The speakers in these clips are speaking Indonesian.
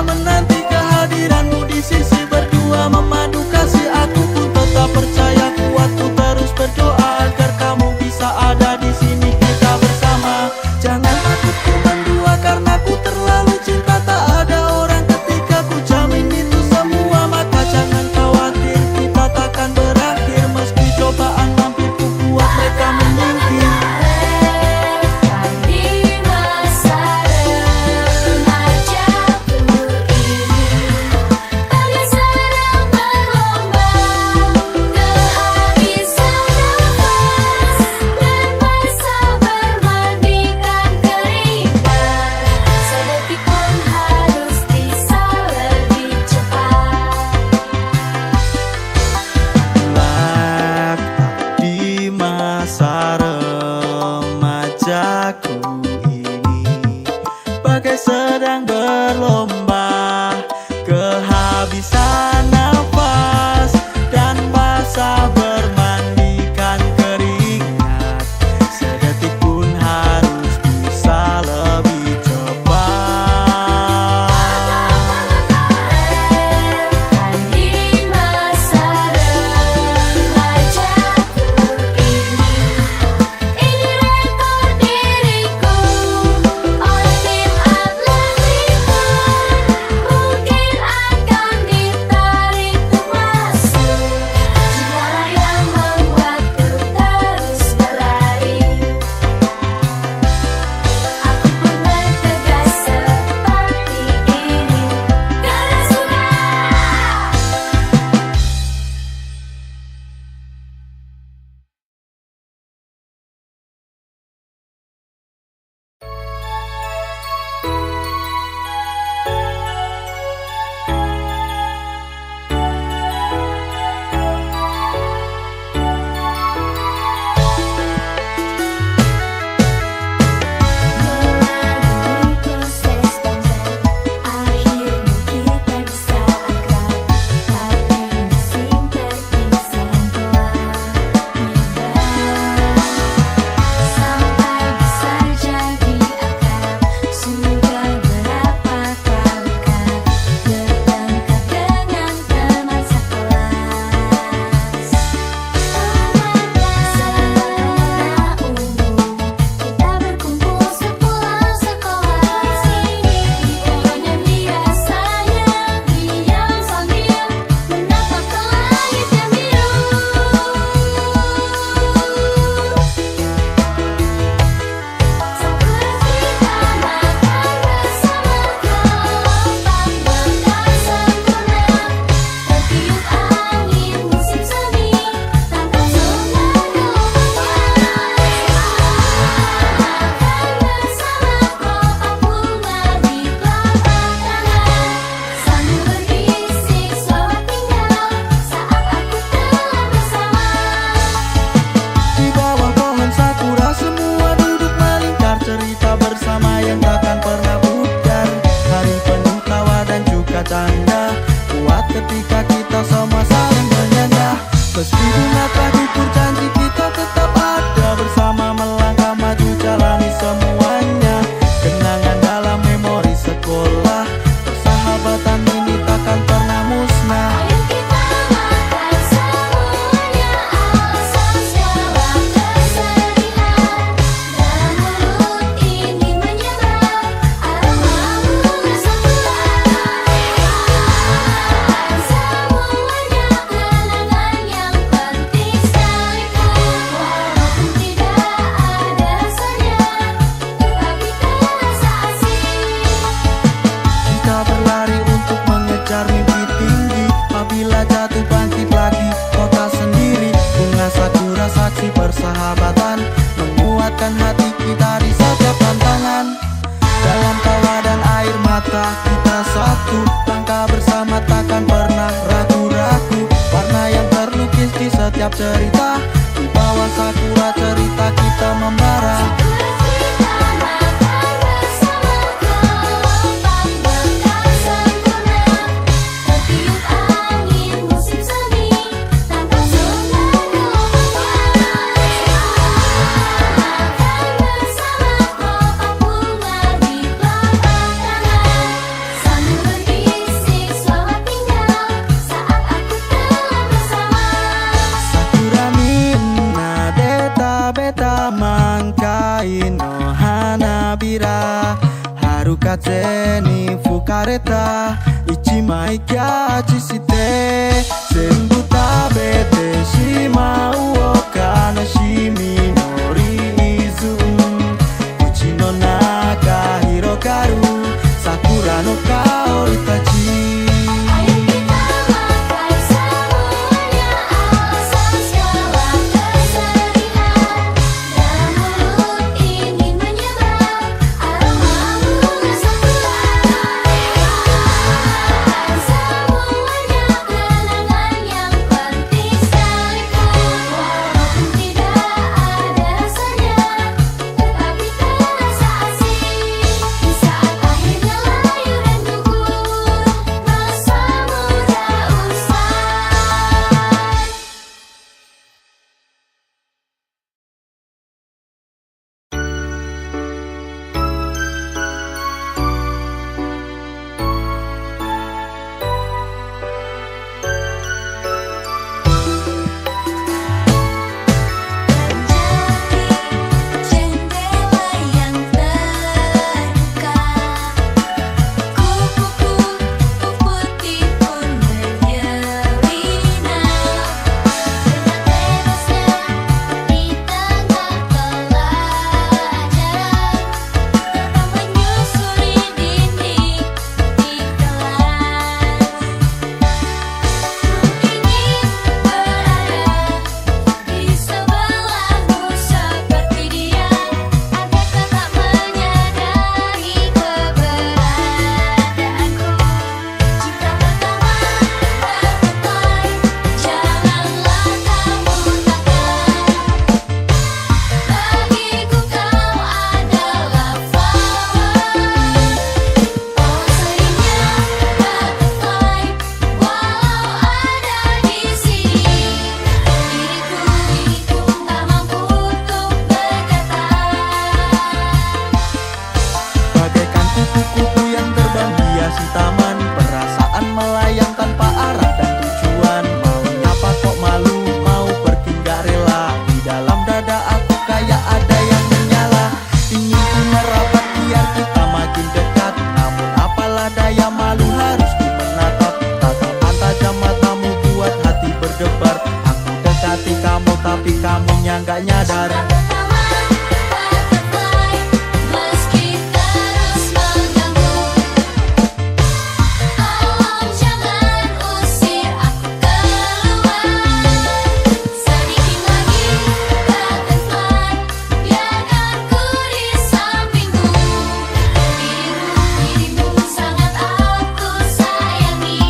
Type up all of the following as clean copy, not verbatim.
menanti kehadiranmu di sisi berdua memadu kasih. Aku pun tetap percaya kuat, ku terus berdoa agar kamu bisa ada di sini kita bersama. Jangan takut ku mendua karena ku terlalu cinta, tak ada orang ketika ku jamin itu semua. Maka jangan khawatir, kita takkan berakhir meski cobaan mampir ku buat mereka menyingkir. Masa remajaku ini bagai sedang berlomba, kehabisan nafas dan basah bermandikan keringat. Sedetik pun harus bisa lebih cepat. Di masa remajaku ini rekor diriku oleh tim atletikku, mungkin akan ditarik untuk masuk. Jiwalah yang membuatku terus berlari. Aku pun bertegas seperti ini karena sudah. Melalui proses panjang, akhirnya kita bisa akrab. Tapi musim perpisahan telah tiba. Sampai bisa jadi akrab, sudah berapa tahukah bertengkar dengan teman sekelas. Selama umur kita berkumpul sepulang sekolah. Pokoknya biasanya diam sambil menatap ke langit yang biru. Seperti tambahkan bersama gelombang bekas sempurna, tertiup angin musim semi, tangkap zona gelombang bersama kotak bunga di telapak tangan, sambil berbisik selamat tinggal saat aku telah bersama. Di bawah pohon sakura semua duduk melingkar, cerita bersama yang takkan pernah pudar. Hari penuh tawa dan juga canda, kuat ketika kita semua saling menyanda. Meski bunga telah gugur, janji kita tetap ada bersama, melangkah maju jalani semuanya. Kenangan dalam memori sekolah, persahabatan ini takkan pernah musnah. Ayo kita makan semuanya, alasan segala kesedihan. Dalam mulut ini menyebar aroma bunga semerbak. Semuanya kenangan yang penting sekaligus. Walaupun tidak ada rasanya, tetapi terasa asik. Kita berlari untuk mengejar mimpi tinggi, apabila jatuh bangkit lagi kota sendiri. Bunga sakura saksi persahabatan, menguatkan hati kita di setiap tantangan. Dalam tawa dan air mata kita satu, langkah bersama takkan pernah ragu-ragu. Warna yang terlukis di setiap cerita, di bawah sakura cerita kita membara. Seperti tambahkan bersama gelombang bekas sempurna, tertiup angin musim semi, tangkap zona gelombang makan bersama kotak bunga di telapak tangan, sambil berbisik kaze ni fukareta ichimai kya chisite senbuta bete shima uoka na shimi nori izu uchino naka hirokaru sakura no kaoritachi. Ayo kita makan semuanya, alasan segala kesedihan. Dalam mulut ingin menyebar aroma bunga sakura. Makan semuanya, kenangan yang penting sekalipun. Walaupun tidak ada rasanya, tetapi terasa asik. Di saat akhirnya layu dan gugur, masa muda usai. Menjadi jendela yang terbuka, kupu-kupu putih pun menyelinap dengan bebasnya di tengah pelajaran, tanpa menyusuri dinding di kelas. Ku ingin berada di sebelahmu seperti dia, agar tetap menyadari keberadaanku. Cinta pertama tertutup, janganlah kamu takkan. Bagiku kau adalah flower. Oh seringnya butterfly, walau ada di sini, diriku tak mampu untuk berkata. Bagaikan kupu-kupu yang terbang hiasi taman, perasaan melayang tanpa arah dan tujuan. Mau nyapa kok malu, mau pergi gak rela. Di dalam dada aku kayak ada yang menyala. Ingin ku merapat biar kita makin dekat, namun apalah daya malu harus ku menatap. Tatapan tajam matamu buat hati berdebar. Aku dekati kamu tapi kamunya gak nyadar. Pertama butterfly, meski terus mengganggu. Tolong jangan usir aku keluar. Sedikit lagi butterfly, biarkan ku di sampingmu. Dirimu sangat aku sayangi.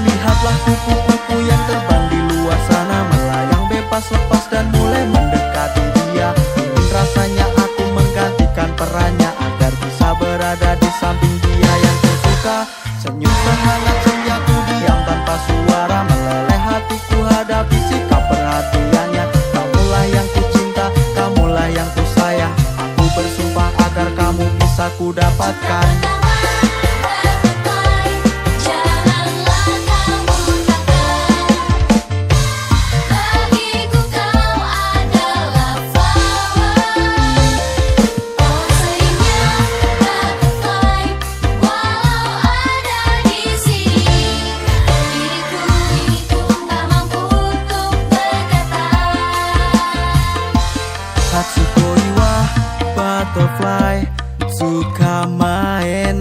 Lihatlah kupu-kupu yang terbang di luar sana, melayang bebas lepas dan mulai mendekati dia. Ingin rasanya aku menggantikan perannya agar bisa berada di samping dia yang kusuka. Senyum sehangat senjaku diam tanpa suara, meleleh hatiku hadapi sikap perhatiannya. Kamulah yang ku cinta, kamulah yang ku sayang. Aku bersumpah agar kamu bisa ku dapatkan. Pertama butterfly, janganlah kamu takkan. Bagiku kau adalah flower. Oh seringnya butterfly, walau ada di sini, diriku tak mampu untuk berkata. Hatsukoi wa butterfly, suka main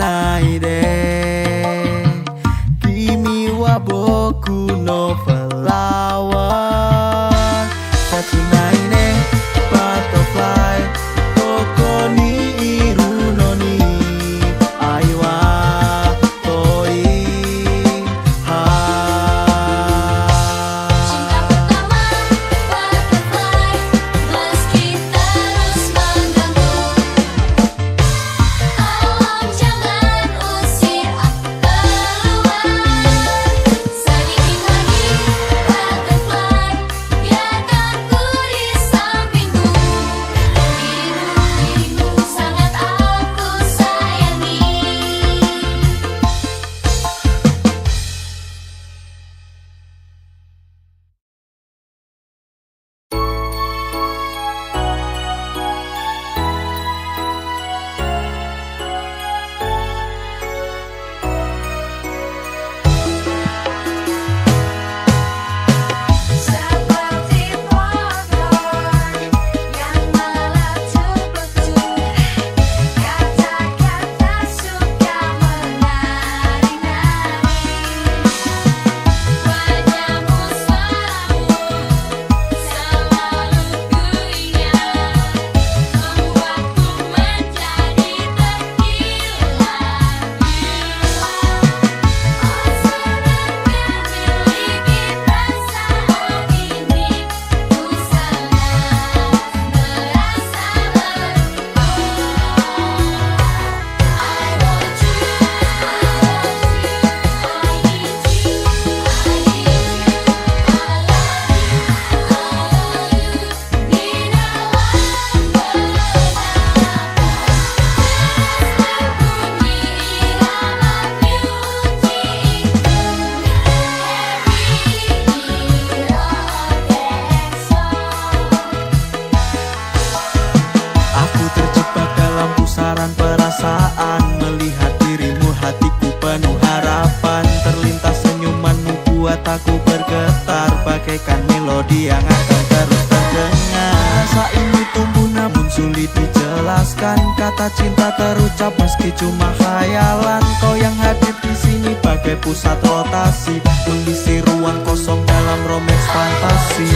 mataku bergetar bagaikan melodi yang akan terus terdengar. Rasa ini tumbuh namun sulit dijelaskan. Kata cinta terucap meski cuma khayalan. Kau yang hadir di sini bagai pusat rotasi, mengisi ruang kosong dalam romans fantasi.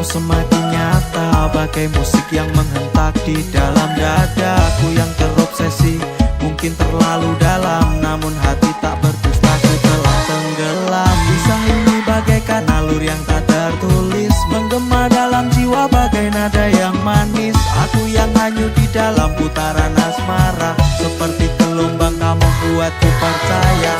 Semakin nyata bagai musik yang menghentak di dalam dadaku yang terobsesi. Mungkin terlalu dalam namun hati tak berdusta, ku telah tenggelam. Kisah ini bagaikan alur yang tak tertulis, menggema dalam jiwa bagai nada yang manis. Aku yang hanyut di dalam putaran asmara, seperti gelombang kamu buatku percaya.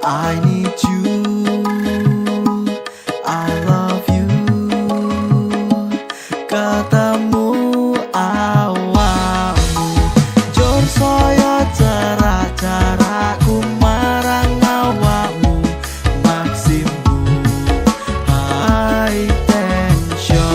I need you, I love you. Ketemu awakmu, jor saya cerak jarakku marang awakmu. Maksimmu high tension.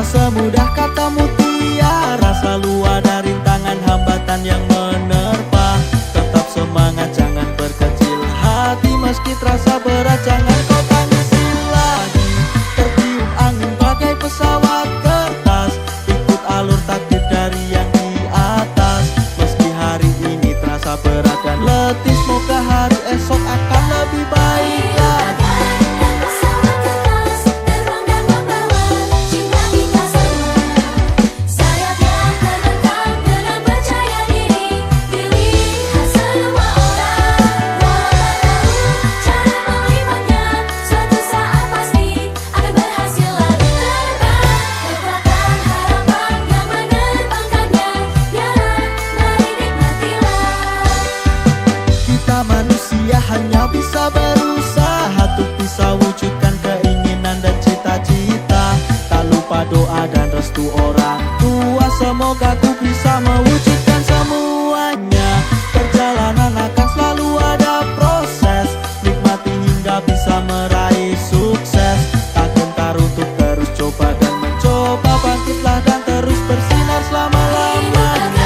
Semudah kata mutiara, selalu ada rintangan hambatan yang menerpa. Tetap semangat, jangan berkecil hati, meski terasa berat jangan kau tangisi lagi. Tertiup angin bagai pesawat kertas, ikut alur takdir dari yang di atas. Meski hari ini terasa berat dan letih, semoga hari esok akan lebih baik lagi. Sayap yang terbentang dengan percaya diri. tanpa doa dan restu orang tua. Semoga ku bisa mewujudkan semuanya. Perjalanan akan selalu ada proses, nikmati hingga bisa meraih sukses. Tak gentar untuk terus coba dan mencoba, bangkitlah dan terus bersinar selama-lamanya.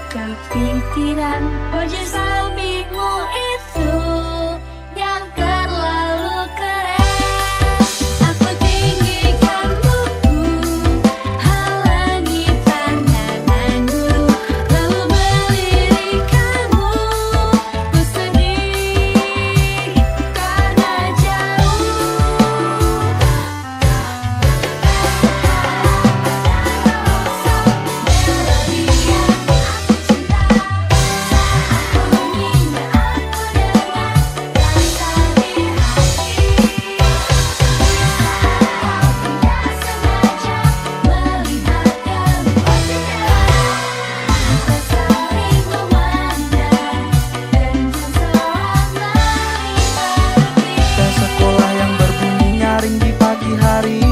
Kepikiran wajah sampingmu itu yang terlalu keren. Aku tinggikan buku, halangi pandangan guru, lalu melirik kamu. Ku sedih karena jauh.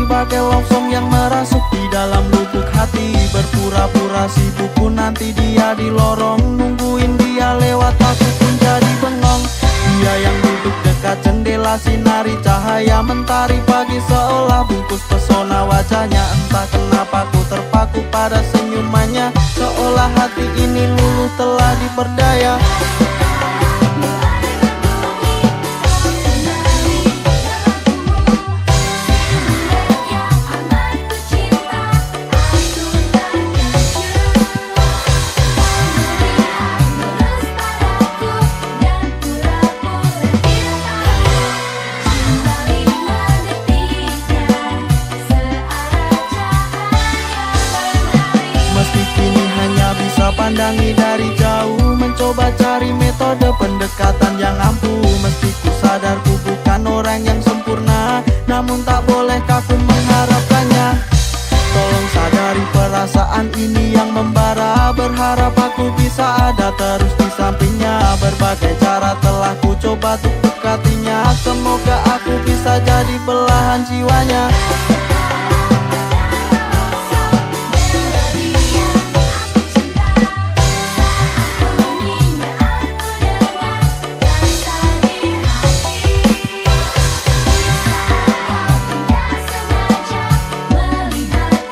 Bagai longsong yang merasuk di dalam lubuk hati. Berpura-pura sibuk pun nanti dia di lorong. Nungguin dia lewat aku pun jadi bengong. Dia yang duduk dekat jendela, sinari cahaya mentari pagi seolah bungkus pesona wajahnya. Entah kenapa ku terpaku pada senyumannya, seolah hati ini luluh telah diperdaya. Pandangi dari jauh, mencoba cari metode pendekatan yang ampuh. Meski ku sadar ku bukan orang yang sempurna, namun tak boleh kaku mengharapkannya. Tolong sadari perasaan ini yang membara. Berharap aku bisa ada terus di sampingnya. Berbagai cara telah ku coba untuk dekatinya. Semoga aku bisa jadi belahan jiwanya. Melihat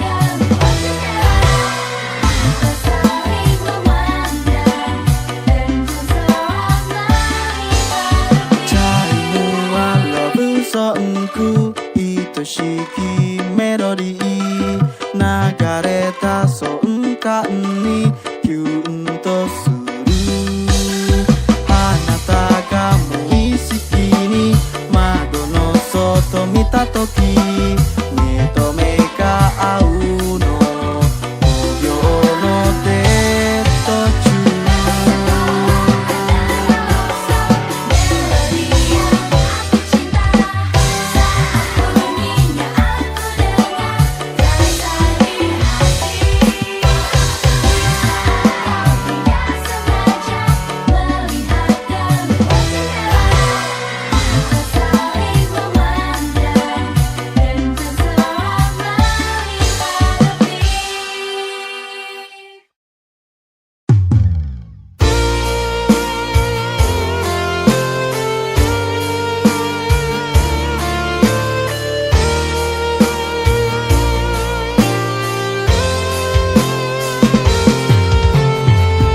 Temanku itu shiki melodi nagareta so enka ni kyunto suru anata ga moisiki ni mado no soto mita toki netome ga au no ogyo no tettochu.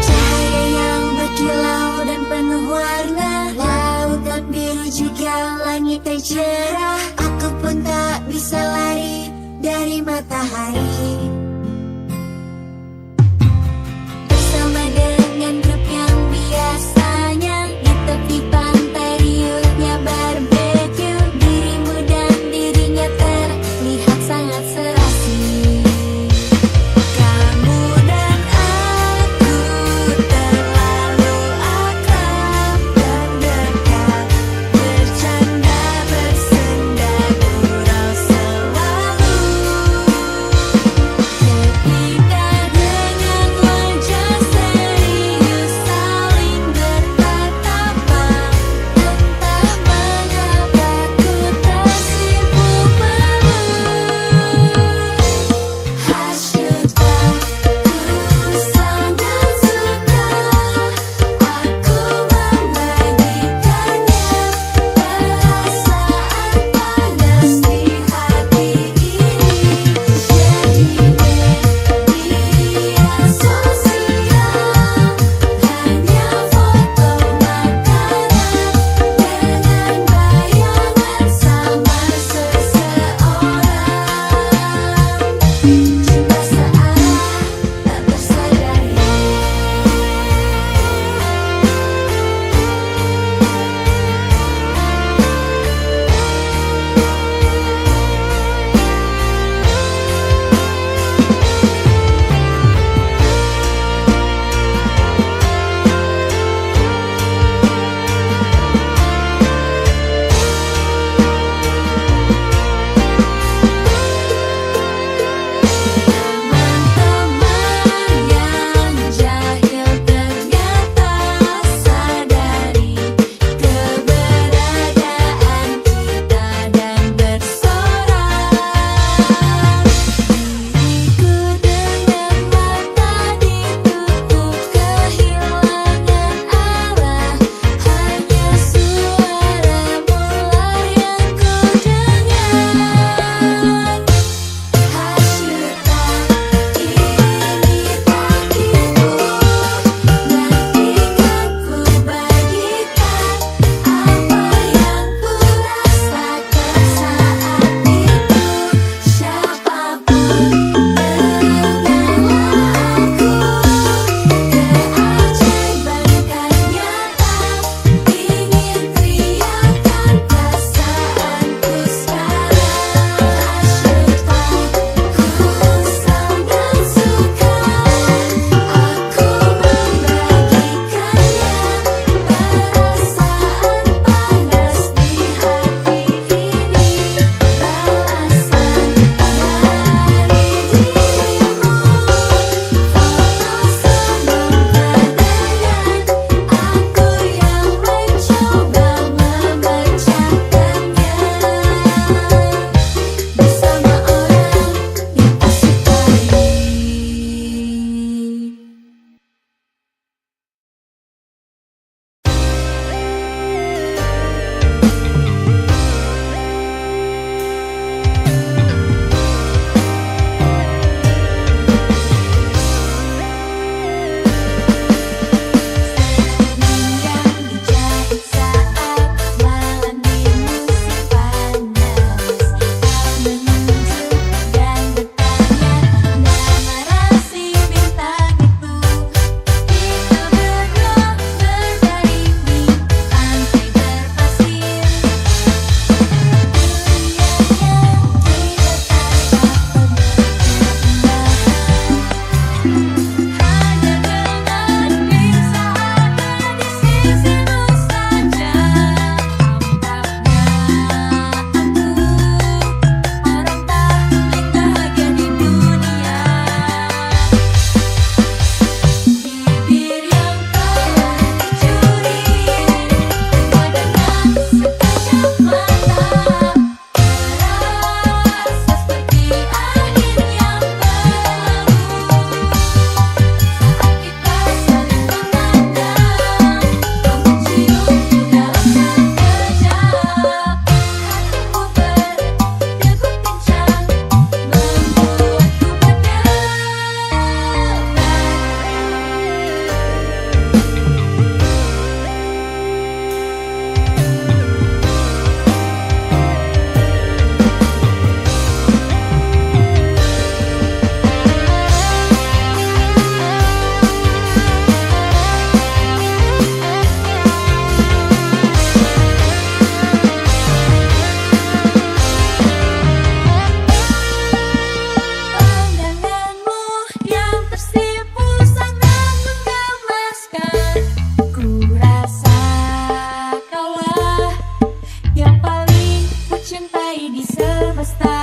Cahaya yang berkilau dan penuh warna, lautan biru juga langit tercerah. Aku pun tak bisa lari dari matahari. Bersama dengan grup yang biasanya di tepi pantai riuhnya barbeque, dirimu dan dirinya terlihat sangat serasi. Kamu dan aku terlalu akrab dan dekat, bercanda bersenda gurau selalu. semesta.